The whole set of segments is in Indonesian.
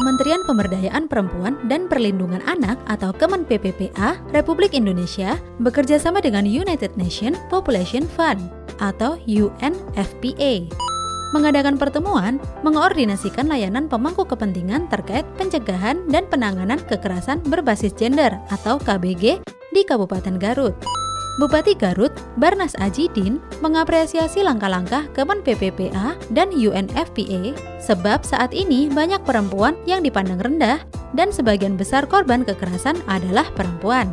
Kementerian Pemberdayaan Perempuan dan Perlindungan Anak atau Kemen PPPA Republik Indonesia bekerja sama dengan United Nations Population Fund atau UNFPA mengadakan pertemuan mengoordinasikan layanan pemangku kepentingan terkait pencegahan dan penanganan kekerasan berbasis gender atau KBG di Kabupaten Garut. Bupati Garut, Barnas Ajidin, mengapresiasi langkah-langkah Kemen PPPA dan UNFPA sebab saat ini banyak perempuan yang dipandang rendah dan sebagian besar korban kekerasan adalah perempuan.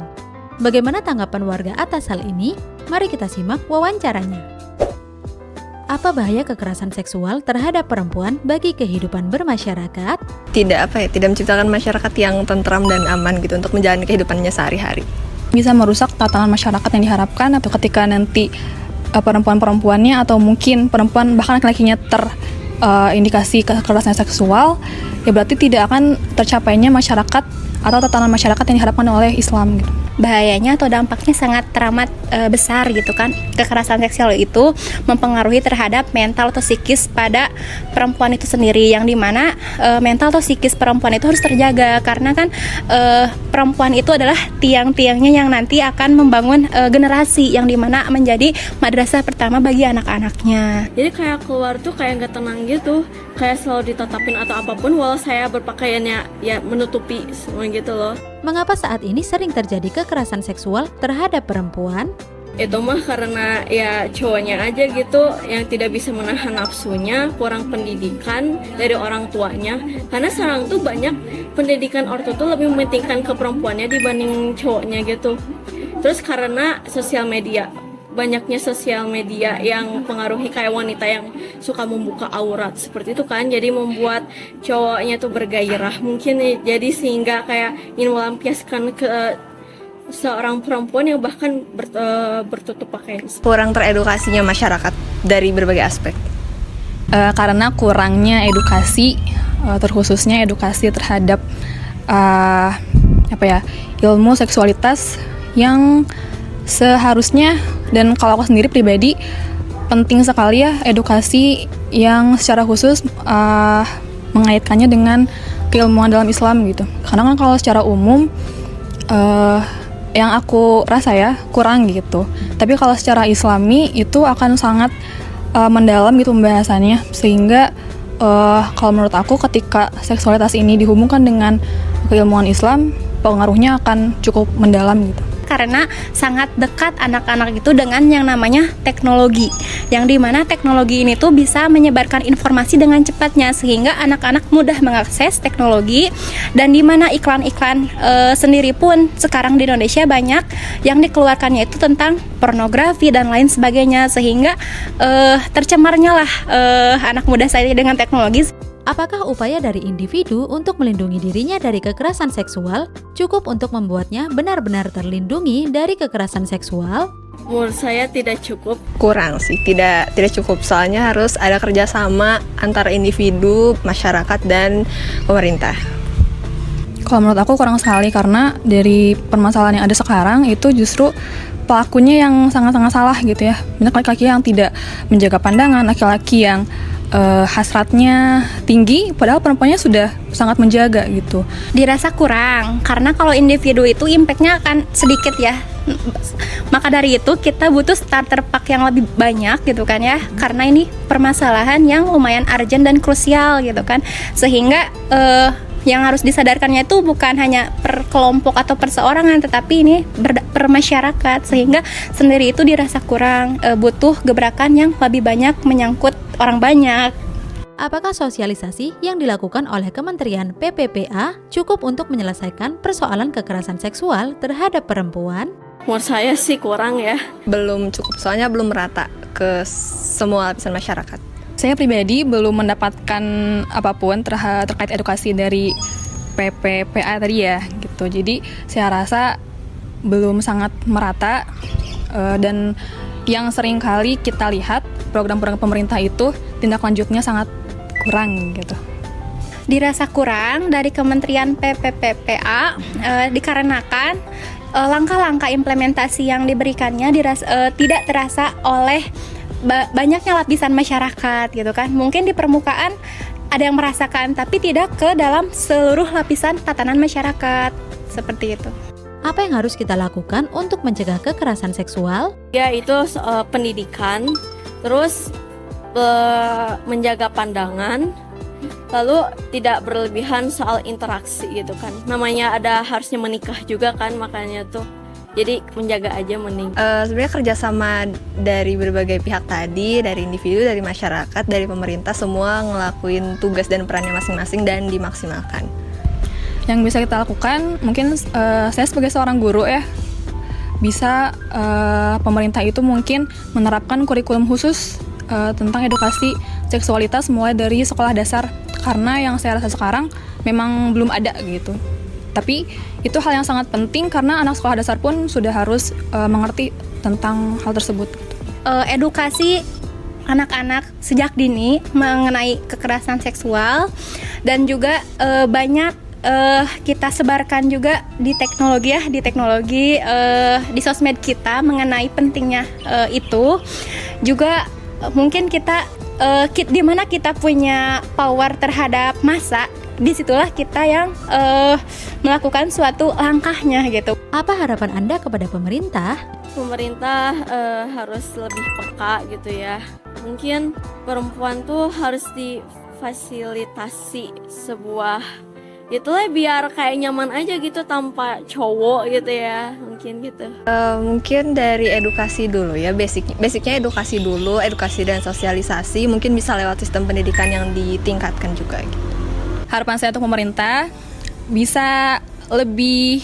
Bagaimana tanggapan warga atas hal ini? Mari kita simak wawancaranya. Apa bahaya kekerasan seksual terhadap perempuan bagi kehidupan bermasyarakat? Tidak menciptakan masyarakat yang tentram dan aman gitu untuk menjalani kehidupannya sehari-hari. Bisa merusak tatanan masyarakat yang diharapkan atau ketika nanti perempuan-perempuannya atau mungkin perempuan bahkan laki-lakinya terindikasi kekerasan seksual, ya berarti tidak akan tercapainya masyarakat atau tatanan masyarakat yang diharapkan oleh Islam gitu. Bahayanya atau dampaknya sangat teramat besar gitu kan. Kekerasan seksual itu mempengaruhi terhadap mental atau psikis pada perempuan itu sendiri, yang dimana mental atau psikis perempuan itu harus terjaga karena kan perempuan itu adalah tiang-tiangnya yang nanti akan membangun generasi yang dimana menjadi madrasah pertama bagi anak-anaknya. Jadi kayak keluar tuh kayak nggak tenang gitu, kayak selalu ditatapin atau apapun walau saya berpakaiannya ya menutupi semua gitu loh. Mengapa saat ini sering terjadi kekerasan seksual terhadap perempuan? Itu mah karena ya cowoknya aja gitu yang tidak bisa menahan nafsunya, kurang pendidikan dari orang tuanya. Karena sekarang tuh banyak pendidikan ortu tuh lebih mementingkan ke perempuannya dibanding cowoknya gitu. Terus karena sosial media, banyaknya sosial media yang pengaruhi kayak wanita yang suka membuka aurat seperti itu kan, jadi membuat cowoknya tuh bergairah mungkin, jadi sehingga kayak ingin melampiaskan ke seorang perempuan yang bahkan bertutup pakaian. Kurang teredukasinya masyarakat dari berbagai aspek. Karena kurangnya edukasi, terkhususnya edukasi terhadap ilmu seksualitas yang seharusnya, dan kalau aku sendiri pribadi penting sekali ya edukasi yang secara khusus mengaitkannya dengan keilmuan dalam Islam gitu. Karena kan kalau secara umum yang aku rasa ya kurang gitu. Tapi kalau secara Islami itu akan sangat mendalam gitu pembahasannya, sehingga kalau menurut aku ketika seksualitas ini dihubungkan dengan keilmuan Islam, pengaruhnya akan cukup mendalam gitu. Karena sangat dekat anak-anak itu dengan yang namanya teknologi, yang dimana teknologi ini tuh bisa menyebarkan informasi dengan cepatnya sehingga anak-anak mudah mengakses teknologi, dan dimana iklan-iklan sendiri pun sekarang di Indonesia banyak yang dikeluarkannya itu tentang pornografi dan lain sebagainya, sehingga tercemarnya lah anak muda saya dengan teknologi. Apakah upaya dari individu untuk melindungi dirinya dari kekerasan seksual cukup untuk membuatnya benar-benar terlindungi dari kekerasan seksual? Menurut saya tidak cukup. Kurang sih, tidak cukup. Soalnya harus ada kerjasama antara individu, masyarakat, dan pemerintah. Kalau menurut aku kurang sekali, karena dari permasalahan yang ada sekarang itu justru pelakunya yang sangat-sangat salah gitu ya. Banyak laki-laki yang tidak menjaga pandangan, laki-laki yang hasratnya tinggi, padahal perempuannya sudah sangat menjaga gitu. Dirasa kurang, karena kalau individu itu impact-nya akan sedikit ya. Maka dari itu kita butuh starter pack yang lebih banyak gitu kan ya, karena ini permasalahan yang lumayan urgent dan krusial gitu kan, sehingga yang harus disadarkannya itu bukan hanya per kelompok atau perseorangan, tetapi ini per masyarakat, sehingga sendiri itu dirasa kurang, butuh gebrakan yang lebih banyak menyangkut orang banyak. Apakah sosialisasi yang dilakukan oleh Kementerian PPPA cukup untuk menyelesaikan persoalan kekerasan seksual terhadap perempuan? Menurut saya sih kurang ya. Belum cukup, soalnya belum merata ke semua lapisan masyarakat. Saya pribadi belum mendapatkan apapun terkait edukasi dari PPPA tadi ya gitu. Jadi saya rasa belum sangat merata, dan yang sering kali kita lihat program-program pemerintah itu tindak lanjutnya sangat kurang gitu. Dirasa kurang dari Kementerian PPPA dikarenakan langkah-langkah implementasi yang diberikannya tidak terasa oleh banyaknya lapisan masyarakat gitu kan. Mungkin di permukaan ada yang merasakan, tapi tidak ke dalam seluruh lapisan tatanan masyarakat. Seperti itu. Apa yang harus kita lakukan untuk mencegah kekerasan seksual? Ya itu pendidikan, terus menjaga pandangan, lalu tidak berlebihan soal interaksi gitu kan. Namanya ada harusnya menikah juga kan, makanya tuh jadi menjaga aja mending. Sebenarnya kerjasama dari berbagai pihak tadi, dari individu, dari masyarakat, dari pemerintah, semua ngelakuin tugas dan perannya masing-masing dan dimaksimalkan. Yang bisa kita lakukan, mungkin saya sebagai seorang guru ya, bisa pemerintah itu mungkin menerapkan kurikulum khusus tentang edukasi seksualitas mulai dari sekolah dasar, karena yang saya rasa sekarang memang belum ada gitu. Tapi itu hal yang sangat penting karena anak sekolah dasar pun sudah harus mengerti tentang hal tersebut. Edukasi anak-anak sejak dini mengenai kekerasan seksual, dan juga banyak kita sebarkan juga di teknologi di sosmed kita mengenai pentingnya itu. Juga mungkin kita di mana kita punya power terhadap massa, disitulah kita yang melakukan suatu langkahnya gitu. Apa harapan Anda kepada pemerintah? Pemerintah harus lebih peka gitu ya. Mungkin perempuan tuh harus difasilitasi sebuah, itulah biar kayak nyaman aja gitu tanpa cowok gitu ya, mungkin gitu. Mungkin dari edukasi dulu ya, basicnya edukasi dulu, edukasi dan sosialisasi, mungkin bisa lewat sistem pendidikan yang ditingkatkan juga gitu. Harapan saya untuk pemerintah bisa lebih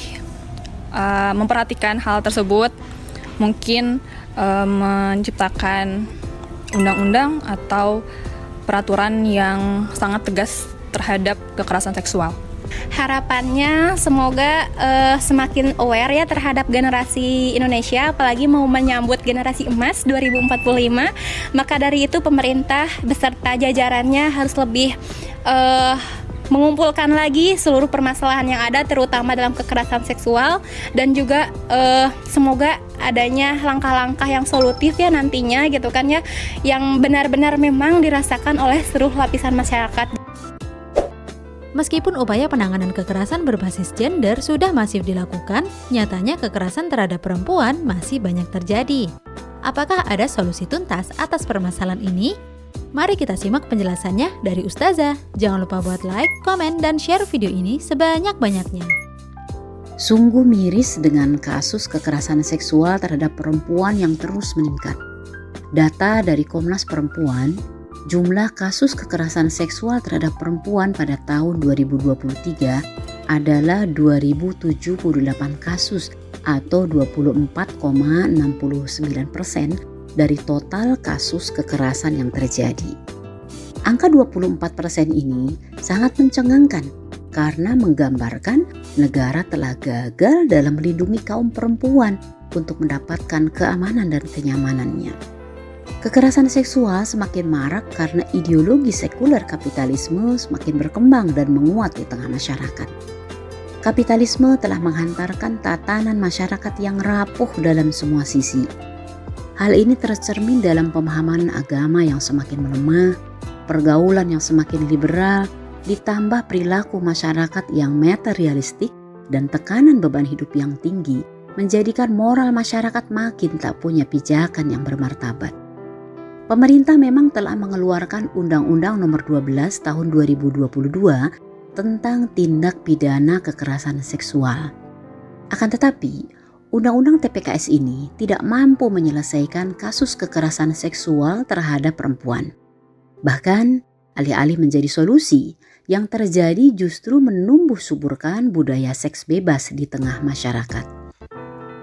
memperhatikan hal tersebut, mungkin menciptakan undang-undang atau peraturan yang sangat tegas terhadap kekerasan seksual. Harapannya semoga semakin aware ya terhadap generasi Indonesia, apalagi mau menyambut generasi emas 2045. Maka dari itu pemerintah beserta jajarannya harus lebih mengumpulkan lagi seluruh permasalahan yang ada, terutama dalam kekerasan seksual, dan juga semoga adanya langkah-langkah yang solutif ya nantinya gitu kan ya, yang benar-benar memang dirasakan oleh seluruh lapisan masyarakat. Meskipun upaya penanganan kekerasan berbasis gender sudah masif dilakukan, nyatanya kekerasan terhadap perempuan masih banyak terjadi. Apakah ada solusi tuntas atas permasalahan ini? Mari kita simak penjelasannya dari Ustazah. Jangan lupa buat like, komen, dan share video ini sebanyak-banyaknya. Sungguh miris dengan kasus kekerasan seksual terhadap perempuan yang terus meningkat. Data dari Komnas Perempuan, jumlah kasus kekerasan seksual terhadap perempuan pada tahun 2023 adalah 2078 kasus atau 24,69% dari total kasus kekerasan yang terjadi. Angka 24% ini sangat mencengangkan karena menggambarkan negara telah gagal dalam melindungi kaum perempuan untuk mendapatkan keamanan dan kenyamanannya. Kekerasan seksual semakin marak karena ideologi sekuler kapitalisme semakin berkembang dan menguat di tengah masyarakat. Kapitalisme telah menghantarkan tatanan masyarakat yang rapuh dalam semua sisi. Hal ini tercermin dalam pemahaman agama yang semakin melemah, pergaulan yang semakin liberal, ditambah perilaku masyarakat yang materialistik dan tekanan beban hidup yang tinggi menjadikan moral masyarakat makin tak punya pijakan yang bermartabat. Pemerintah memang telah mengeluarkan Undang-Undang Nomor 12 Tahun 2022 tentang tindak pidana kekerasan seksual. Akan tetapi, Undang-Undang TPKS ini tidak mampu menyelesaikan kasus kekerasan seksual terhadap perempuan. Bahkan, alih-alih menjadi solusi, yang terjadi justru menumbuh suburkan budaya seks bebas di tengah masyarakat.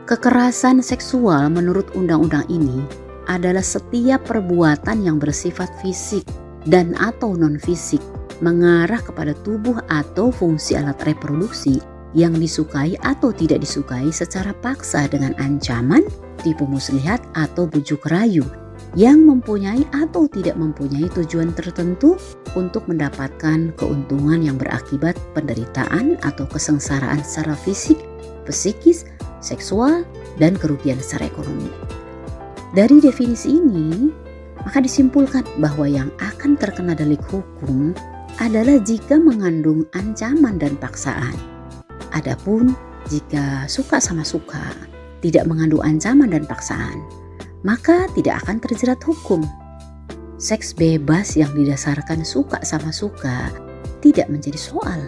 Kekerasan seksual menurut undang-undang ini adalah setiap perbuatan yang bersifat fisik dan atau non-fisik mengarah kepada tubuh atau fungsi alat reproduksi yang disukai atau tidak disukai secara paksa dengan ancaman, tipu muslihat atau bujuk rayu yang mempunyai atau tidak mempunyai tujuan tertentu untuk mendapatkan keuntungan yang berakibat penderitaan atau kesengsaraan secara fisik, psikis, seksual, dan kerugian secara ekonomi. Dari definisi ini, maka disimpulkan bahwa yang akan terkena delik hukum adalah jika mengandung ancaman dan paksaan. Adapun jika suka sama suka, tidak mengandung ancaman dan paksaan, maka tidak akan terjerat hukum. Seks bebas yang didasarkan suka sama suka tidak menjadi soal.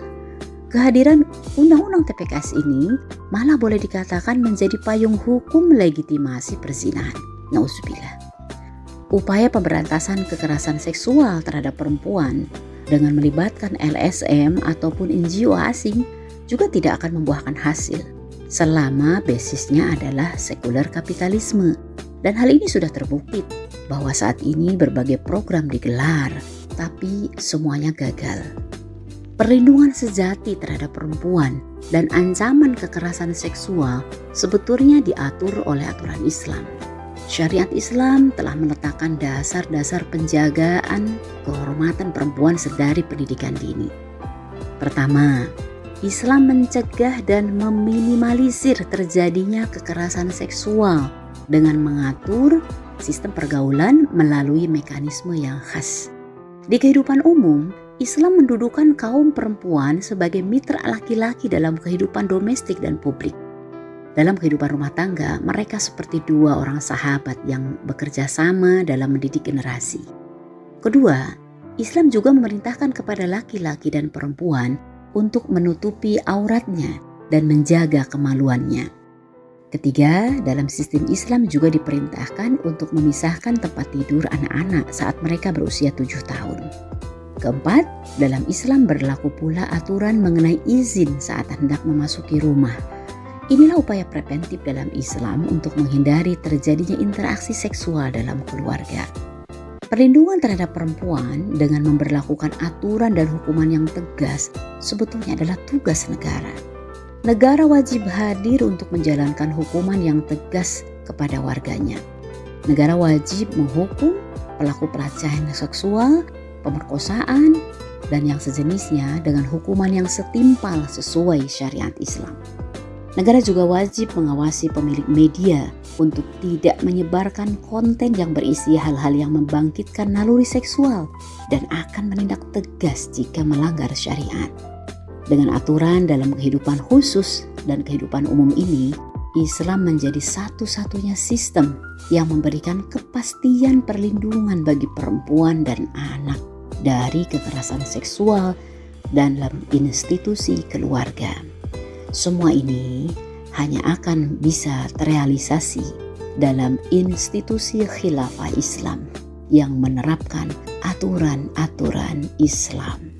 Kehadiran Undang-Undang TPKS ini malah boleh dikatakan menjadi payung hukum legitimasi perzinahan. Nauzubillah. Upaya pemberantasan kekerasan seksual terhadap perempuan dengan melibatkan LSM ataupun NGO asing juga tidak akan membuahkan hasil selama basisnya adalah sekuler kapitalisme. Dan hal ini sudah terbukti bahwa saat ini berbagai program digelar, tapi semuanya gagal. Perlindungan sejati terhadap perempuan dan ancaman kekerasan seksual sebetulnya diatur oleh aturan Islam. Syariat Islam telah meletakkan dasar-dasar penjagaan kehormatan perempuan sedari pendidikan dini. Pertama, Islam mencegah dan meminimalisir terjadinya kekerasan seksual dengan mengatur sistem pergaulan melalui mekanisme yang khas. Di kehidupan umum, Islam mendudukan kaum perempuan sebagai mitra laki-laki dalam kehidupan domestik dan publik. Dalam kehidupan rumah tangga, mereka seperti dua orang sahabat yang bekerja sama dalam mendidik generasi. Kedua, Islam juga memerintahkan kepada laki-laki dan perempuan untuk menutupi auratnya dan menjaga kemaluannya. Ketiga, dalam sistem Islam juga diperintahkan untuk memisahkan tempat tidur anak-anak saat mereka berusia 7 tahun. Keempat, dalam Islam berlaku pula aturan mengenai izin saat hendak memasuki rumah. Inilah upaya preventif dalam Islam untuk menghindari terjadinya interaksi seksual dalam keluarga. Perlindungan terhadap perempuan dengan memberlakukan aturan dan hukuman yang tegas sebetulnya adalah tugas negara. Negara wajib hadir untuk menjalankan hukuman yang tegas kepada warganya. Negara wajib menghukum pelaku pelecehan seksual, pemerkosaan, dan yang sejenisnya dengan hukuman yang setimpal sesuai syariat Islam. Negara juga wajib mengawasi pemilik media untuk tidak menyebarkan konten yang berisi hal-hal yang membangkitkan naluri seksual dan akan menindak tegas jika melanggar syariat. Dengan aturan dalam kehidupan khusus dan kehidupan umum ini, Islam menjadi satu-satunya sistem yang memberikan kepastian perlindungan bagi perempuan dan anak dari kekerasan seksual dalam institusi keluarga. Semua ini hanya akan bisa terrealisasi dalam institusi khilafah Islam yang menerapkan aturan-aturan Islam.